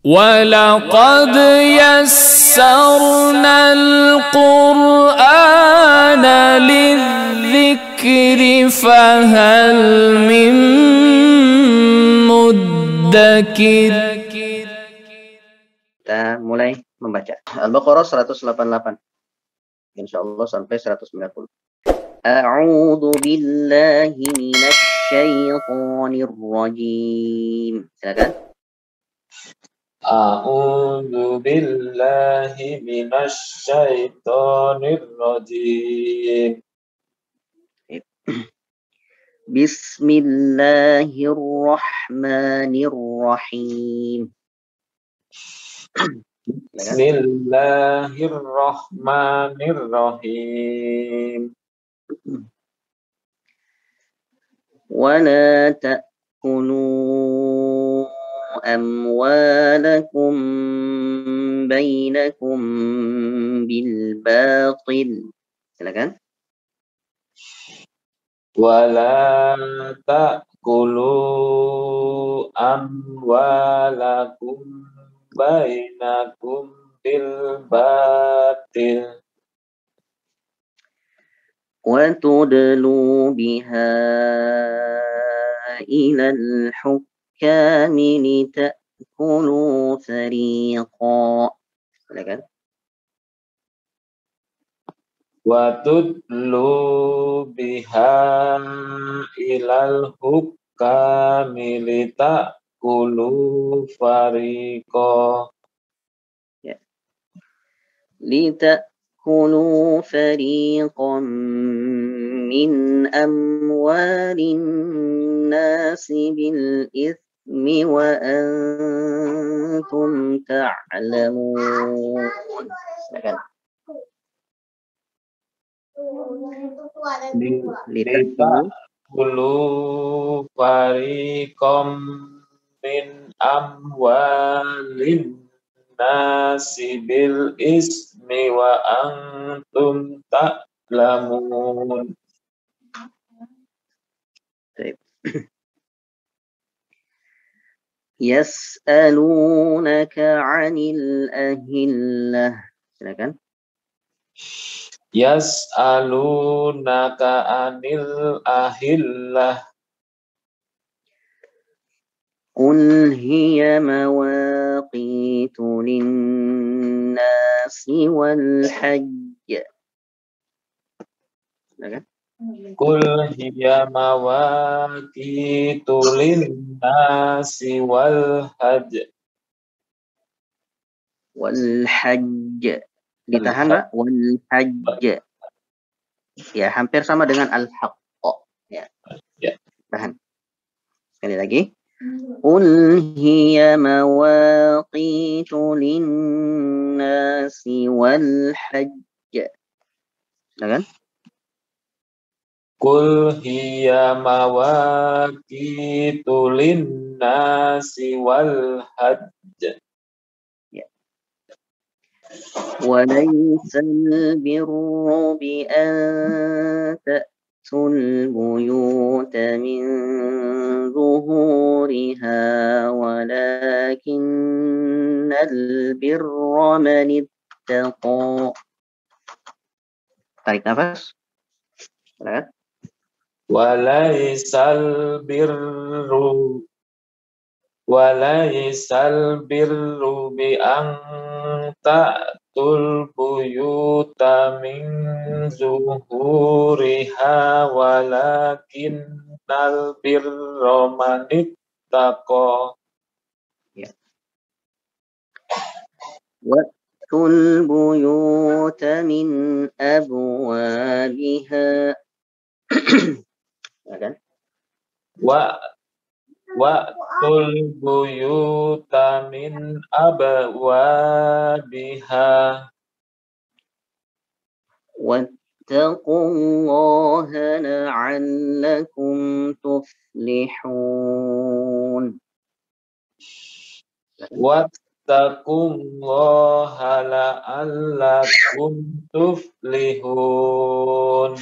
وَلَقَدْ يَسَّرْنَا الْقُرْآنَ لِلذِّكْرِ فَهَلْ مِن مُّدَّكِرٍ. Kita mulai membaca Al-Baqarah 188. Insyaallah sampai 190. A'udzu billahi minasy syaithanir rajim. Silakan. A'udzu billahi minasy syaithanir rajim. Bismillahirrahmanirrahim. Bismillahirrahmanirrahim. ولا تأكلوا أموالكم بينكم بالباطل. Silakan. Wala ta'kulu amwalakum bainakum bil batil. وتدلوا بها إلى الحكام لتأكلوا فريقا. Silakan. Watudlu biha ilal hukami litakulu fariqo. Ya. لتأكلوا فريقا من أموال الناس بالإثم وأنتم تعلمون. Litakulu fariqam min amwalin nasi bil ismi wa antum ta'lamun. Yas'alunaka 'anil ahillah. Silakan. Yas'alunaka 'anil ahillah. Qul hiya mawaqitu lin-nasi wal hajj. Silakan. Qul hiya mawaqitu lin-nasi wal hajj. Wal hajj. Ditahan, Pak. Wal hajj. Ya, hampir sama dengan al-haqq. Ya. Ya. Tahan. Sekali lagi. Qul hiya mawaqitu lin-nasi wal hajj. Silakan. Qul hiya mawaqitu lin-nasi wal hajj. وليس البر بأن تأتوا البيوت من ظهورها ولكن البر من اتقى. Tarik nafas. Silakan. Walaisal birru bi an ta'tul buyuta min zuhuriha walakinnal birra man ittaqa. Ya. Wa'tul buyuta min abwabiha. Silakan. Wa'tul buyuta min abwabiha. Wattaqullaha la'allakum tuflihun. Wattaqullaha la'allakum tuflihun.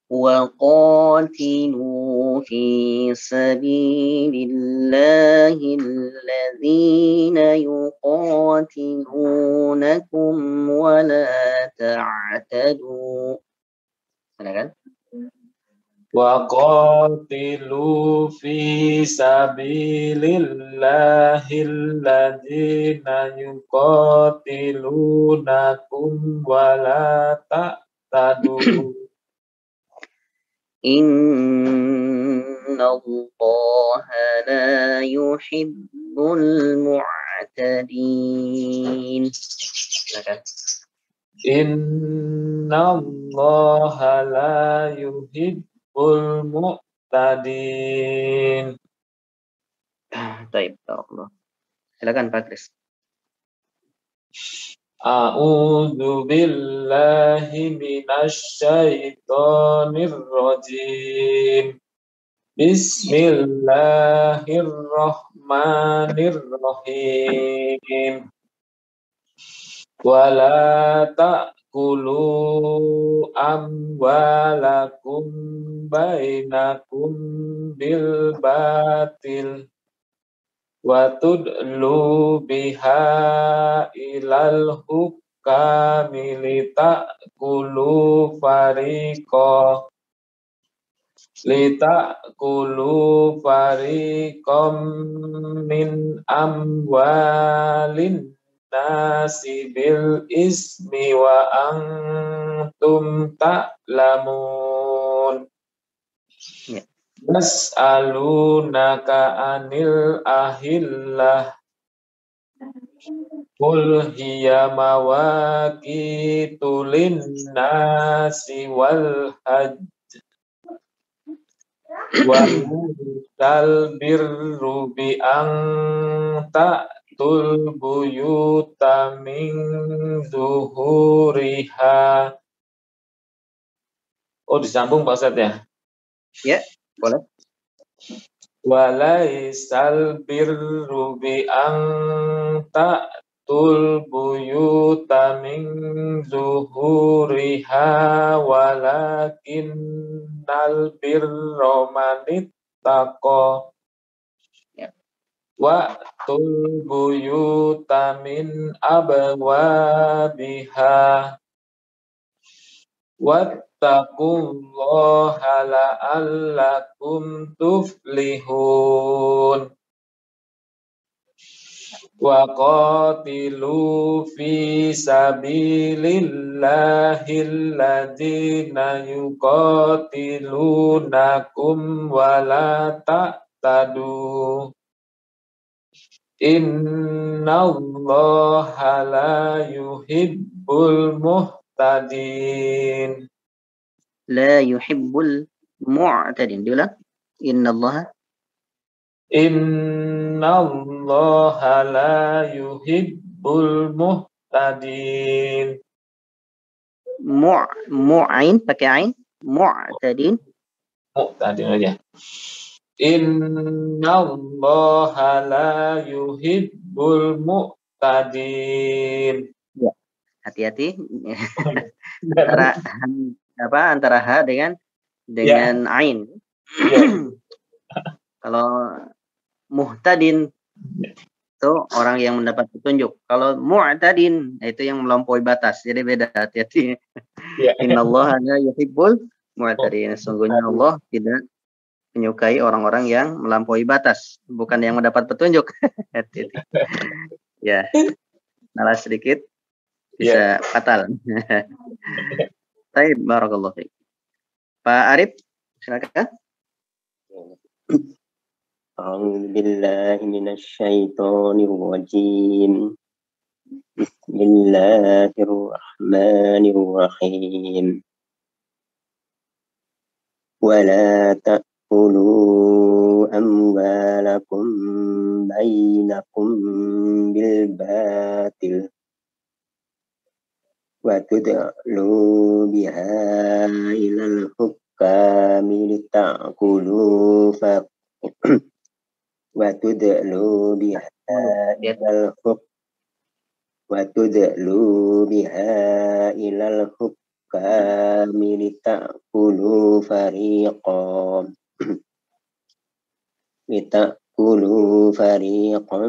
وقاتلوا في سبيل الله الذين يقاتلونكم ولا تعتدوا. Kan? وقاتلوا في سبيل الله الذين يقاتلونكم ولا تعتدوا إن الله لا يحب المعتدين. Kan? Inna Allah la yuhibbul mu'tadin. Baik, Allah. Silakan Pak Kris. A'udzu billahi minasy syaithanir rajim. Bismillahirrahmanirrahim. Wala ta'kulu amwalakum bainakum bil batil wa tudlu biha ilal hukami litakulu fariqam min amwalin nasi bil ismi wa antum ta'lamun. Ya. Yas'alunaka anil ahillah qul hiya mawaqitu lin-nasi wal hajj wa laysal birru bi an tul buyuta min zuhuriha. Oh, disambung Pak Ustadz ya? Ya, boleh. Walaisal birru bi an tul buyuta min zuhuriha walakinnal birra manittaqa. Wa tul buyuta min abwabiha wattaqullaha la'allakum tuflihun. Wa qatilu fi sabilillahi alladzina yuqatilunakum wa la ta'tadu. Innallaha la yuhibbul muhtadin. La yuhibbul mu'tadin. Diulang. Innallaha la yuhibbul muhtadin. Mu'ain pakai ain. Mu'tadin. Muhtadin aja. Innallaha la yuhibbul mu'tadin. Ya, hati-hati. antara ha dengan ain. Ya. Kalau muhtadin itu orang yang mendapat petunjuk. Kalau mu'tadin itu yang melampaui batas. Jadi beda, hati-hati. Ya. Innallaha la yuhibbul mu'tadin. Sungguhnya Allah tidak menyukai orang-orang yang melampaui batas, bukan yang mendapat petunjuk. Ya, salah sedikit bisa fatal. Baik, barakallahu fiik. Pak Arif, silakan. A'udzu billahi minasy syaithanir rajim. Bismillahirrahmanirrahim. Wala ta'kulu amwalakum bainakum bil batil wa tud'lu biha ilal hukami litakulu wa tud'lu biha ilal لتأكلوا فريقا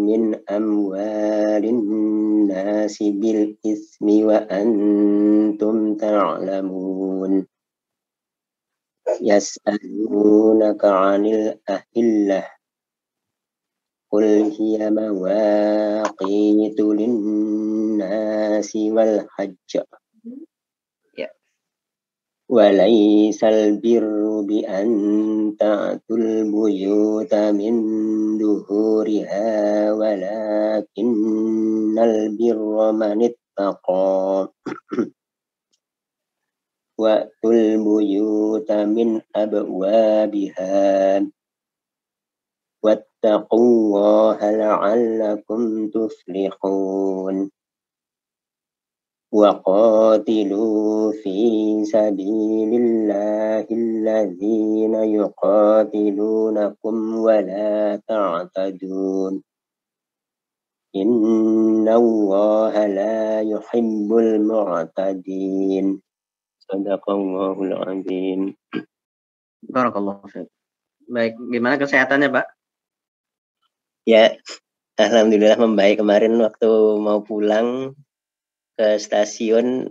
من أموال الناس بالإثم وأنتم تعلمون يسألونك عن الأهلة قل هي مواقيت للناس والحج وليس البر بأن تأتوا البيوت من ظهورها ولكن البر من اتقى وأتوا البيوت من أبوابها واتقوا الله لعلكم تفلحون وقاتلوا في سبيل الله الذين يقاتلونكم ولا تعتدون إن الله لا يحب المعتدين صدق الله العظيم. Barakallahu fiik. Baik, gimana kesehatannya, Pak? Ya, alhamdulillah membaik. Kemarin waktu mau pulang ke stasiun.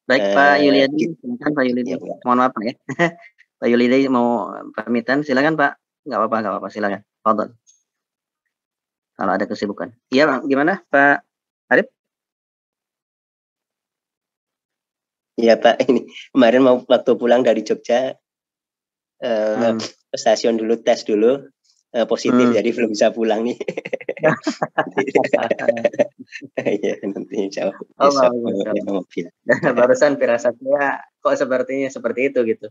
Baik, Pak Yuliadi, silakan Pak Yuliadi. Ya, Mohon maaf ya. Pak Yuliadi mau pamitan, silakan Pak. Nggak apa-apa, silakan. Fadhal. Kalau ada kesibukan. Iya, Bang. Gimana, Pak Arif? Iya, Pak. Ini kemarin mau waktu pulang dari Jogja ke stasiun dulu, tes dulu positif, jadi belum bisa pulang nih. Ya, nanti insya Allah mobil. Barusan firasatnya kok sepertinya seperti itu gitu.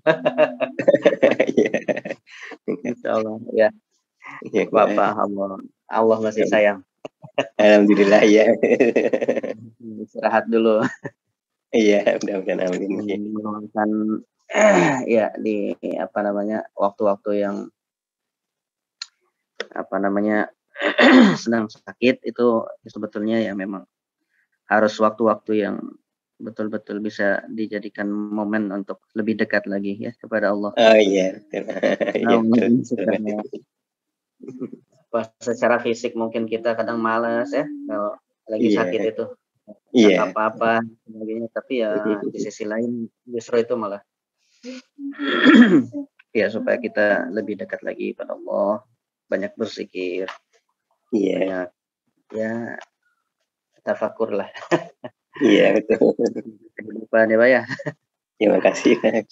Insya Allah ya. Bapak Allah masih sayang. Alhamdulillah ya. Istirahat dulu. Iya, mudah-mudahan amin. Meluangkan ya di waktu-waktu yang sedang sakit itu sebetulnya ya memang harus waktu-waktu yang betul-betul bisa dijadikan momen untuk lebih dekat lagi ya kepada Allah. Oh iya. Secara fisik mungkin kita kadang malas ya kalau lagi sakit itu. Apa-apa sebagainya, tapi ya di sisi lain justru itu malah ya supaya kita lebih dekat lagi pada Allah, banyak berzikir, banyak ya tafakur lah. Iya betul. Lupa deh Pak ya. Terima kasih Pak.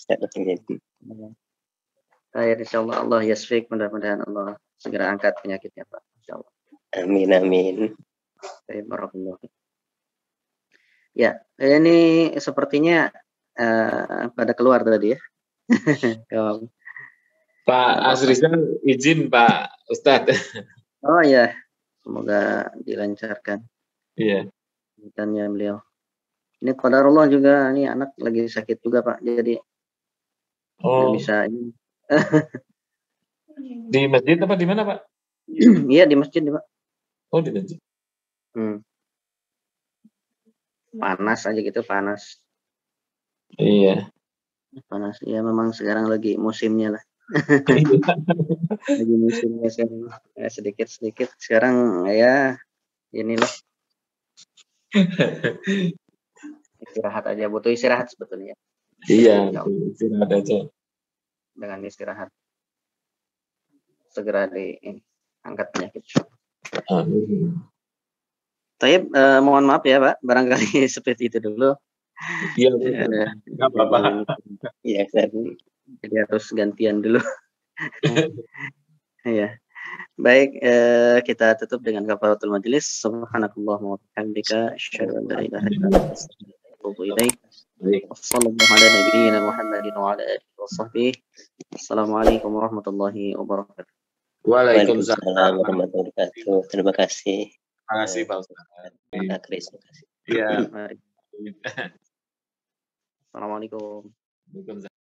Insyaallah Allah yasfik, mudah-mudahan Allah segera angkat penyakitnya Pak. Insyaallah. Amin. Barakallahu. Ya, ini sepertinya pada keluar tadi ya. Pak Azrizal izin Pak Ustadz. Oh ya, semoga dilancarkan. Iya. Tanya beliau. Ini qadarullah juga, ini anak lagi sakit juga Pak, jadi bisa ini. Di masjid apa di mana Pak? Iya di masjid Pak. Oh di masjid. Panas aja gitu, panas. Iya. Panas. Ya memang sekarang lagi musimnya lah. Lagi musimnya sekarang. Ya, sedikit-sedikit. Sekarang ya inilah. Istirahat aja, butuh istirahat sebetulnya. Iya, istirahat aja. Dengan istirahat segera diangkat penyakit. Amin. Taib, mohon maaf ya Pak, barangkali seperti itu dulu. Iya, nggak apa-apa. Iya, jadi harus gantian dulu. Ya, baik, kita tutup dengan kafaratul majelis. Subhanakallahumma wa bihamdika, asyhadu an la ilaha illa anta, astaghfiruka wa atubu ilaik. Wassallallahu ala nabiyyina Muhammadin wa ala alihi wa sahbihi. Assalamualaikum warahmatullahi wabarakatuh. Waalaikumsalam warahmatullahi wabarakatuh. Terima kasih. Terima kasih Pak Ustaz. Terima kasih. Iya. Assalamualaikum. Waalaikumsalam.